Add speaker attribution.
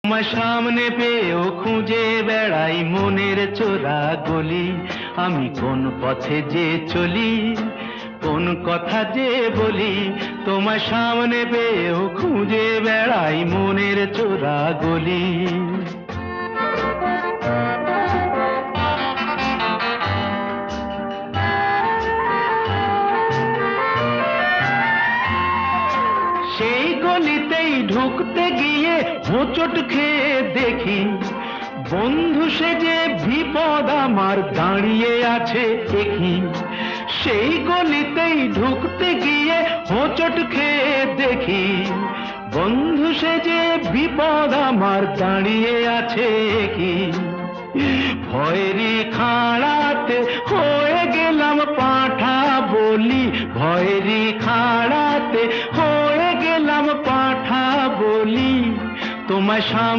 Speaker 1: তোমার সামনে পেয়েও খুঁজে বেড়াই মনের চোরা গলি। আমি কোন পথে যে চলি, কোন কথা যে বলি, তোমার সামনে পেয়েও খুঁজে বেড়াই মনের চোরা গলি। সেই গলিতেই ঢুকতে গিয়ে হোঁচট খেয়ে দেখি, বন্ধু সেজে বিপদ আমার দাঁড়িয়ে আছে দেখি। সেই গলিতেই ঢুকতে গিয়ে হোঁচট খেয়ে দেখি, বন্ধু সেজে বিপদ আমার দাঁড়িয়ে আছে কি। ভয়েরই খাড়াতে হয়ে গেলাম পাঁঠা বলি, ভয়েরই খাড়াতে হয়ে গেলাম পাঁঠা বলি। তোমার সামনে